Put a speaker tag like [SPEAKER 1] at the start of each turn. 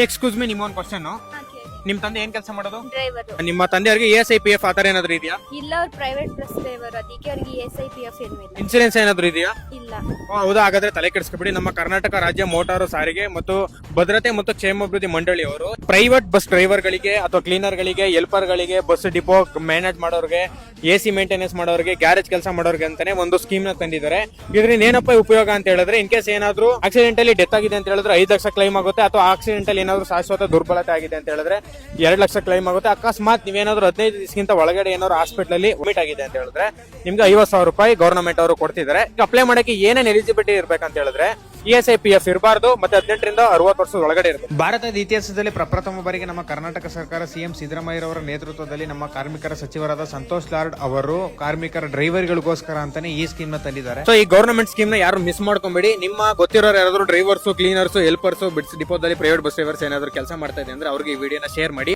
[SPEAKER 1] Excuse me, ನಿಮ್ಮ ಒಂದು question. ನಿಮ್ ತಂದೆ ಏನ್ ಕೆಲಸ ಮಾಡೋದು?
[SPEAKER 2] ಡ್ರೈವರ್.
[SPEAKER 1] ನಿಮ್ಮ ತಂದೆಯವರಿಗೆ ESIPF ಆತರ ಏನಾದ್ರು ಇದೆಯಾ?
[SPEAKER 2] ಇಲ್ಲ, ಅವ್ರು ಪ್ರೈವೇಟ್ ಬಸ್ ಡ್ರೈವರ್, ಅದಕ್ಕೆ ಅವ್ರಿಗೆ SIPF ಏನೂ ಇಲ್ಲ.
[SPEAKER 1] ಇನ್ಸೂರೆನ್ಸ್ ಏನಾದ್ರು ಇದೆಯಾ?
[SPEAKER 2] ಇಲ್ಲ.
[SPEAKER 1] ಹೌದಾ, ಹಾಗಾದ್ರೆ ತಲೆ ಕೆಡಿಸ್ಕೊಬಿಡಿ. ನಮ್ಮ ಕರ್ನಾಟಕ ರಾಜ್ಯ ಮೋಟಾರು ಸಾರಿಗೆ ಮತ್ತು ಭದ್ರತೆ ಮತ್ತು ಕ್ಷೇಮಾಭಿವೃದ್ಧಿ ಮಂಡಳಿಯವರು ಪ್ರೈವೇಟ್ ಬಸ್ ಡ್ರೈವರ್ ಗಳಿಗೆ ಅಥವಾ ಕ್ಲೀನರ್ ಗಳಿಗೆ, ಹೆಲ್ಪರ್ ಗಳಿಗೆ, ಬಸ್ ಡಿಪೋ ಮ್ಯಾನೇಜ್ ಮಾಡೋರಿಗೆ, AC ಮೇಂಟೆನೆನ್ಸ್ ಮಾಡೋರಿಗೆ, ಗ್ಯಾರೇಜ್ ಕೆಲಸ ಮಾಡೋರಿಗೆ ಅಂತಾನೆ ಒಂದು ಸ್ಕೀಮ್ ನ ತಂದಿದ್ದಾರೆ. ಇದರಿಂದ ಏನಪ್ಪ ಉಪಯೋಗ ಅಂತ ಹೇಳಿದ್ರೆ, ಇನ್ ಕೇಸ್ ಏನಾದ್ರು ಆಕ್ಸಿಡೆಂಟ್ ಅಲ್ಲಿ ಡೆತ್ ಆಗಿದೆ ಅಂತ ಹೇಳಿದ್ರೆ 5 ಲಕ್ಷ ಕ್ಲೈಮ್ ಆಗುತ್ತೆ. ಅಥವಾ ಆಕ್ಸಿಡೆಂಟ್ ಅಲ್ಲಿ ಏನಾದ್ರು ಶಾಶ್ವತ ದುರ್ಬಲತೆ ಆಗಿದೆ ಅಂತ ಹೇಳಿದ್ರೆ 2 ಲಕ್ಷ ಕ್ಲೈಮ್ ಆಗುತ್ತೆ. ಅಕಸ್ಮಾತ್ ನೀವೇನಾದ್ರು 15 ದಿವಸಕ್ಕಿಂತ ಒಳಗಡೆ ಏನಾದ್ರು ಹಾಸ್ಪಿಟಲ್ ಅಲ್ಲಿ ಅಡ್ಮಿಟ್ ಆಗಿದೆ ಅಂತ ಹೇಳಿದ್ರೆ ನಿಮ್ಗೆ 50,000 ರೂಪಾಯಿ ಗವರ್ನಮೆಂಟ್ ಅವರು ಕೊಡ್ತಿದ್ದಾರೆ. ಅಪ್ಲೈ ಮಾಡಕ್ಕೆ ಏನೇನ್ ಎಲಿಜಿಬಿಲಿಟಿ ಇರ್ಬೇಕಂತ ಹೇಳಿದ್ರೆ ESIPF ಇರಬಾರ್ದು, ಮತ್ತೆ 18 ರಿಂದ 60 ವರ್ಷದ ಒಳಗಡೆ ಇರಬೇಕು. ಭಾರತದ ಇತಿಹಾಸದಲ್ಲಿ ಪ್ರಪ್ರಥಮ ಬಾರಿಗೆ ನಮ್ಮ ಕರ್ನಾಟಕ ಸರ್ಕಾರ CM ಸಿದ್ದರಾಮಯ್ಯರವರ ನೇತೃತ್ವದಲ್ಲಿ ನಮ್ಮ ಕಾರ್ಮಿಕರ ಸಚಿವರಾದ ಸಂತೋಷ್ ಲಾಡ್ ಅವರು ಕಾರ್ಮಿಕರ ಡ್ರೈವರ್ಗಳಿಗೋಸ್ಕರ ಅಂತಾನೆ ಈ ಸ್ಕೀಮ್ ನ ತಂದಿದ್ದಾರೆ. ಸೊ ಈ ಗವರ್ನಮೆಂಟ್ ಸ್ಕೀಮ್ ನ ಯಾರು ಮಿಸ್ ಮಾಡ್ಕೊಂಬೇಡಿ. ನಿಮ್ಮ ಗೊತ್ತಿರೋರು ಯಾರಾದ್ರು ಡ್ರೈವರ್ಸ್, ಕ್ಲೀನರ್ಸ್, ಹೆಲ್ಪರ್ಸ್, ಬಿಟ್ಸ್ ಡಿಪೋದಲ್ಲಿ ಪ್ರೈವೇಟ್ ಬಸ್ ಡ್ರೈವರ್ಸ್ ಏನಾದ್ರು ಕೆಲಸ ಮಾಡ್ತಾ ಇದೆ ಅಂದ್ರೆ ಅವ್ರಿಗೆ ಈ ವಿಡಿಯೋನ ಶೇರ್ ಮಾಡಿ.